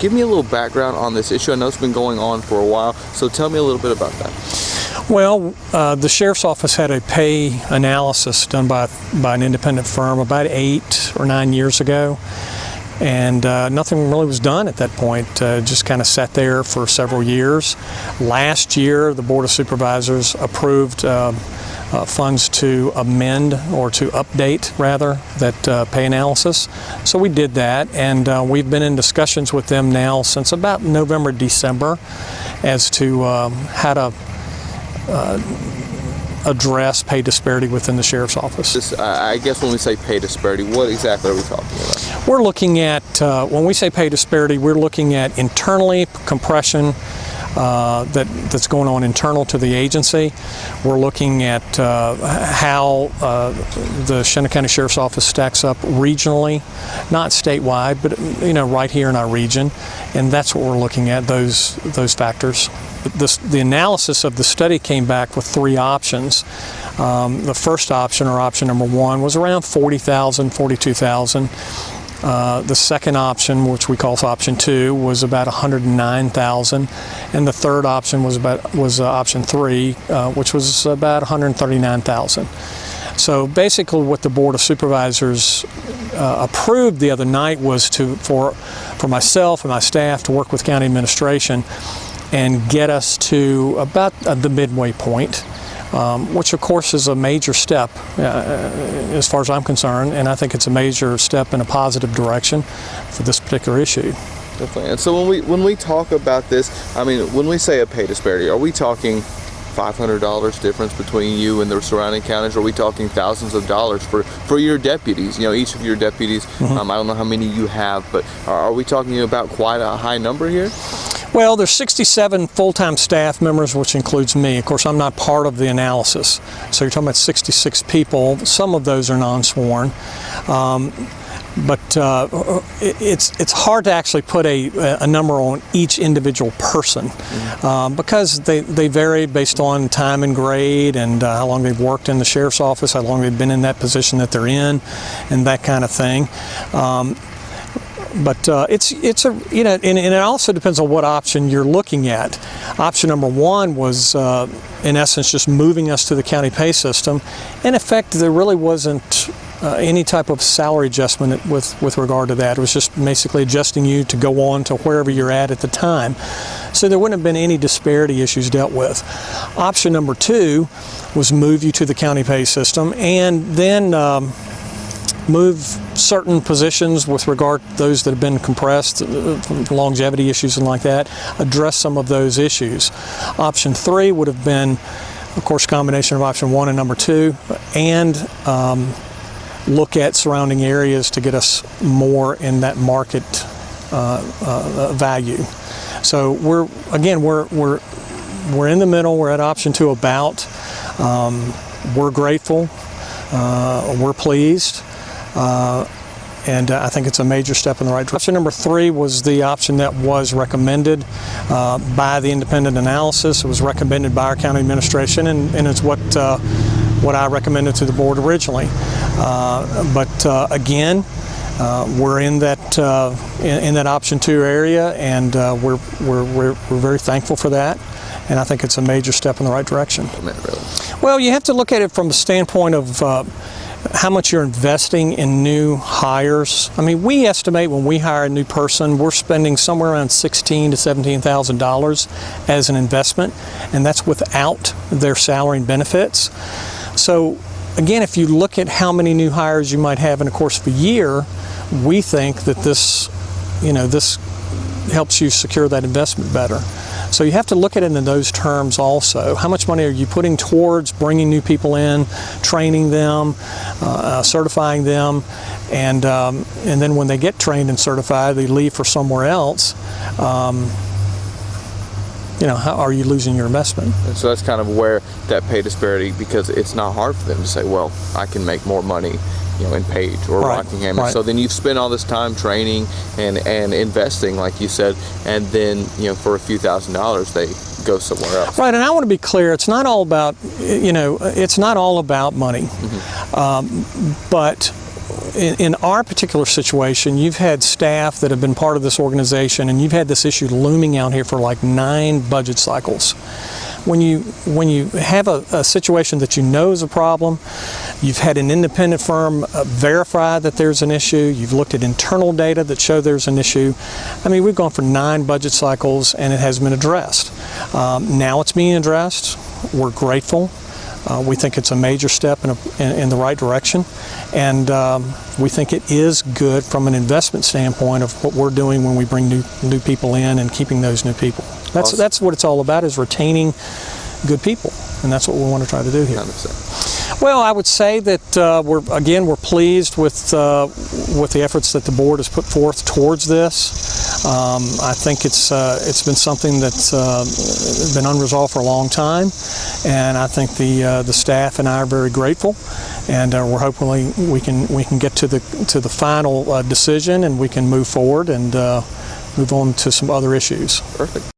Give me a little background on this issue. I know it's been going on for a while, so tell me a little bit about that. Well, the Sheriff's Office had a pay analysis done by an independent firm about 8 or 9 years ago, and nothing really was done at that point. Just kind of sat there for several years. Last year, the Board of Supervisors approved funds to amend, or to update rather, that pay analysis. So we did that, and we've been in discussions with them now since about November, December, as to how to address pay disparity within the Sheriff's Office. I guess when we say pay disparity, what exactly are we talking about? We're looking at, when we say pay disparity, we're looking at internally compression that's going on internal to the agency. We're looking at how the Shenandoah County Sheriff's Office stacks up regionally, not statewide, but right here in our region, and that's what we're looking at, those factors. The analysis of the study came back with 3 options. The first option, or option number 1, was around $40,000, $42,000. The second option, which we call option 2, was about $109,000, and the third option was option 3, which was about $139,000. So basically, what the Board of Supervisors approved the other night was for myself and my staff to work with county administration and get us to about the midway point, which of course is a major step as far as I'm concerned, and I think it's a major step in a positive direction for this particular issue. Definitely. And so when we talk about this, I mean, when we say a pay disparity, are we talking $500 difference between you and the surrounding counties? Are we talking thousands of dollars for your deputies? Each of your deputies. I don't know how many you have, but are we talking about quite a high number here? Well, there's 67 full-time staff members, which includes me. Of course, I'm not part of the analysis. So you're talking about 66 people. Some of those are non-sworn. But it's hard to actually put a number on each individual person because they vary based on time and grade, and how long they've worked in the Sheriff's Office, how long they've been in that position that they're in, and that kind of thing. But and it also depends on what option you're looking at. Option number 1 was, in essence, just moving us to the county pay system. In effect, there really wasn't any type of salary adjustment with regard to that. It was just basically adjusting you to go on to wherever you're at the time. So there wouldn't have been any disparity issues dealt with. Option number 2 was move you to the county pay system, and then move certain positions with regard to those that have been compressed, longevity issues and like that, address some of those issues. Option 3 would have been, of course, a combination of option 1 and number 2, and look at surrounding areas to get us more in that market value. So we're in the middle. We're at option 2 about. We're grateful. We're pleased. And I think it's a major step in the right direction. Option number 3 was the option that was recommended by the independent analysis. It was recommended by our county administration, and it's what I recommended to the board originally. But again, we're in that option 2 area, and we're very thankful for that. And I think it's a major step in the right direction. Well, you have to look at it from the standpoint of how much you're investing in new hires. I mean, we estimate when we hire a new person, we're spending somewhere around $16,000 to $17,000 as an investment, and that's without their salary and benefits. So again, if you look at how many new hires you might have in the course of a year, we think that this helps you secure that investment better. So you have to look at it in those terms also. How much money are you putting towards bringing new people in, training them, certifying them, and then when they get trained and certified, they leave for somewhere else. How are you losing your investment? And so that's kind of where that pay disparity, because it's not hard for them to say, well, I can make more money in Page or Rockingham. Right. So then you've spent all this time training and investing, like you said, and then for a few $1,000s they go somewhere else. Right, and I want to be clear, it's not all about money. But in our particular situation, you've had staff that have been part of this organization, and you've had this issue looming out here for like 9 budget cycles. When you have a situation that you know is a problem, you've had an independent firm verify that there's an issue, you've looked at internal data that show there's an issue. I mean, we've gone for 9 budget cycles and it has been addressed. Now it's being addressed. We're grateful. We think it's a major step in the right direction, and we think it is good from an investment standpoint of what we're doing when we bring new people in and keeping those new people. Awesome. That's what it's all about, is retaining good people, and that's what we want to try to do here. 100%. Well, I would say that we're pleased with the efforts that the board has put forth towards this. I think it's been something that's been unresolved for a long time, and I think the staff and I are very grateful, and we're hopefully we can get to the final decision, and we can move forward and move on to some other issues. Perfect.